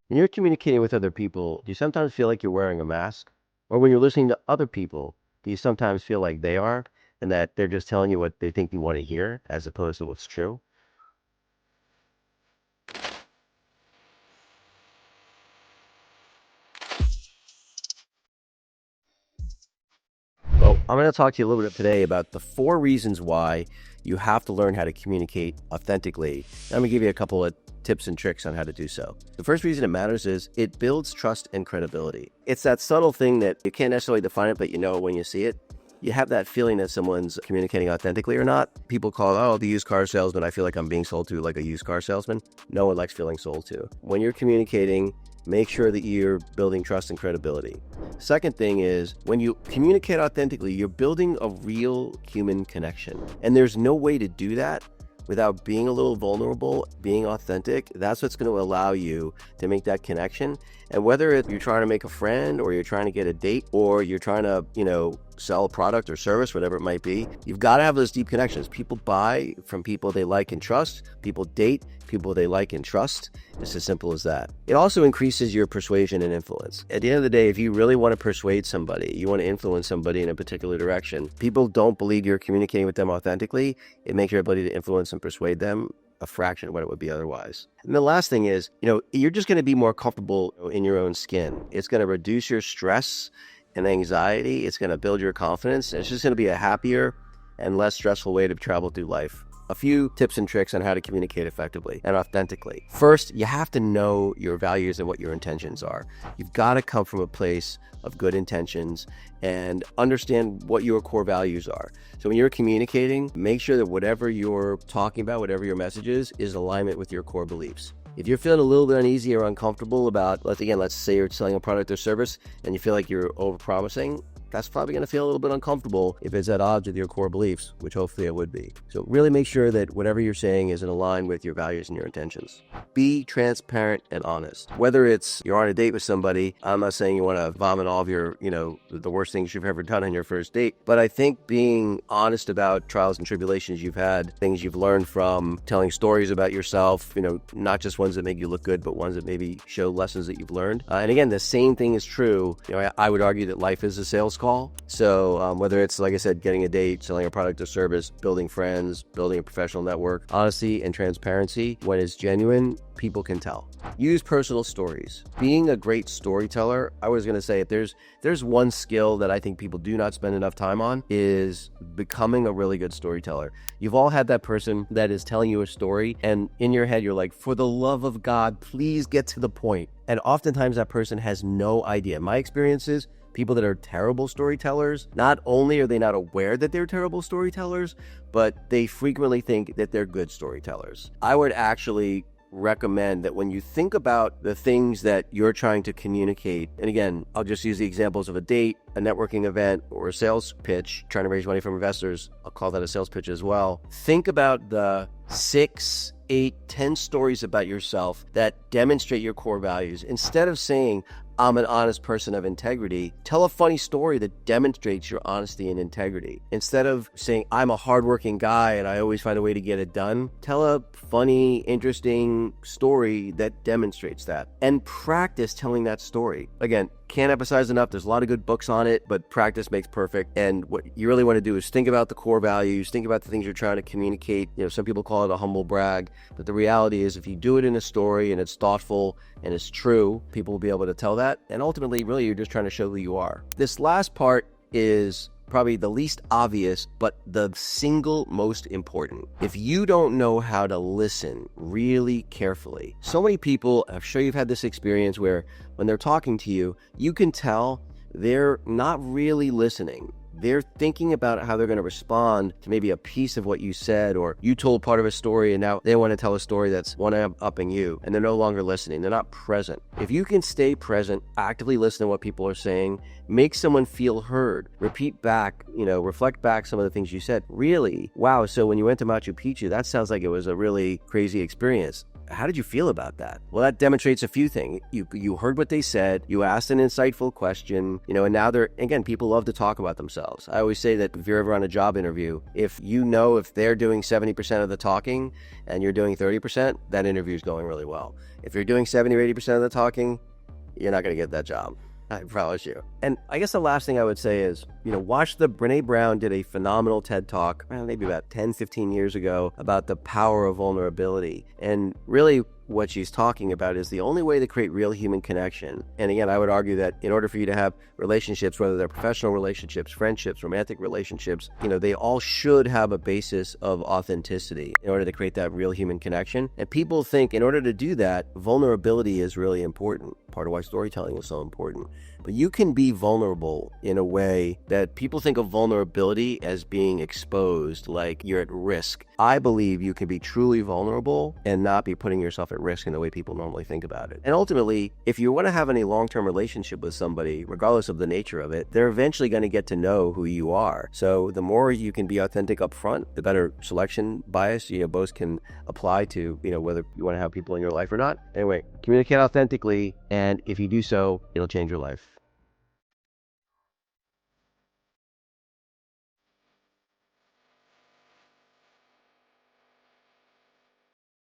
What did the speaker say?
When you're communicating with other people, do you sometimes feel like you're wearing a mask? Or when you're listening to other people, do you sometimes feel like they are and that they're just telling you what they think you want to hear as opposed to what's true? Well, I'm going to talk to you a little bit today about the 4 reasons why you have to learn how to communicate authentically. I'm going to give you a couple of tips and tricks on how to do so. The first reason it matters is it builds trust and credibility. It's that subtle thing that you can't necessarily define it, but you know it when you see it. You have that feeling that someone's communicating authentically or not. People call, oh, the used car salesman. I feel like I'm being sold to like a used car salesman. No one likes feeling sold to. When you're communicating, make sure that you're building trust and credibility. Second thing is when you communicate authentically, you're building a real human connection. And there's no way to do that without being a little vulnerable, being authentic. That's what's going to allow you to make that connection. And whether you're trying to make a friend or you're trying to get a date or you're trying to, sell a product or service, whatever it might be, you've got to have those deep connections. People buy from people they like and trust. People date people they like and trust. It's as simple as that. It also increases your persuasion and influence. At the end of the day, if you really want to persuade somebody, you want to influence somebody in a particular direction, people don't believe you're communicating with them authentically. It makes your ability to influence and persuade them a fraction of what it would be otherwise. And the last thing is, you're just going to be more comfortable in your own skin. It's going to reduce your stress and anxiety. It's going to build your confidence. It's just going to be a happier and less stressful way to travel through life. A few tips and tricks on how to communicate effectively and authentically. First, you have to know your values and what your intentions are. You've got to come from a place of good intentions and understand what your core values are. So when you're communicating, make sure that whatever you're talking about, whatever your message is in alignment with your core beliefs. If you're feeling a little bit uneasy or uncomfortable about, let's say you're selling a product or service and you feel like you're overpromising, that's probably going to feel a little bit uncomfortable if it's at odds with your core beliefs, which hopefully it would be. So really make sure that whatever you're saying is in line with your values and your intentions. Be transparent and honest. Whether it's you're on a date with somebody, I'm not saying you want to vomit all of your, the worst things you've ever done on your first date, but I think being honest about trials and tribulations you've had, things you've learned from telling stories about yourself, not just ones that make you look good, but ones that maybe show lessons that you've learned. And again, the same thing is true. I would argue that life is a sales call. So whether it's, like I said, getting a date, selling a product or service, building friends, building a professional network, honesty and transparency, when it's genuine, people can tell. Use personal stories. Being a great storyteller, I was going to say, if there's one skill that I think people do not spend enough time on, is becoming a really good storyteller. You've all had that person that is telling you a story, and in your head, you're like, for the love of God, please get to the point. And oftentimes that person has no idea. My experience is, people that are terrible storytellers, not only are they not aware that they're terrible storytellers, but they frequently think that they're good storytellers. I would actually recommend that when you think about the things that you're trying to communicate, and again, I'll just use the examples of a date, a networking event, or a sales pitch, trying to raise money from investors, I'll call that a sales pitch as well. Think about the 6, 8, 10 stories about yourself that demonstrate your core values. Instead of saying, I'm an honest person of integrity, tell a funny story that demonstrates your honesty and integrity. Instead of saying, I'm a hardworking guy and I always find a way to get it done, tell a funny, interesting story that demonstrates that. And practice telling that story. Again, can't emphasize enough, there's a lot of good books on it, but practice makes perfect. And what you really want to do is think about the core values, think about the things you're trying to communicate. Some people call it a humble brag, but the reality is if you do it in a story and it's thoughtful and it's true, people will be able to tell that. And ultimately, really, you're just trying to show who you are. This last part is probably the least obvious, but the single most important. If you don't know how to listen really carefully, so many people, I'm sure you've had this experience where when they're talking to you, you can tell they're not really listening. They're thinking about how they're going to respond to maybe a piece of what you said, or you told part of a story and now they want to tell a story that's one-upping you, and they're no longer listening. They're not present. If you can stay present, actively listen to what people are saying, make someone feel heard, repeat back, reflect back some of the things you said. Really, wow, so when you went to Machu Picchu, that sounds like it was a really crazy experience. how did you feel about that? Well, that demonstrates a few things. You heard what they said, you asked an insightful question, and now people love to talk about themselves. I always say that if you're ever on a job interview, if they're doing 70% of the talking and you're doing 30%, that interview is going really well. If you're doing 70 or 80% of the talking, you're not going to get that job. I promise you. And I guess the last thing I would say is, Brene Brown did a phenomenal TED Talk, maybe about 10, 15 years ago, about the power of vulnerability. And really what she's talking about is the only way to create real human connection. And again, I would argue that in order for you to have relationships, whether they're professional relationships, friendships, romantic relationships, they all should have a basis of authenticity in order to create that real human connection. And people think in order to do that, vulnerability is really important. Part of why storytelling is so important. But you can be vulnerable in a way that people think of vulnerability as being exposed, like you're at risk. I believe you can be truly vulnerable and not be putting yourself at risk in the way people normally think about it. And ultimately, if you want to have any long-term relationship with somebody, regardless of the nature of it, they're eventually going to get to know who you are. So the more you can be authentic up front, the better selection bias both can apply to whether you want to have people in your life or not. Anyway, communicate authentically, and if you do so, it'll change your life.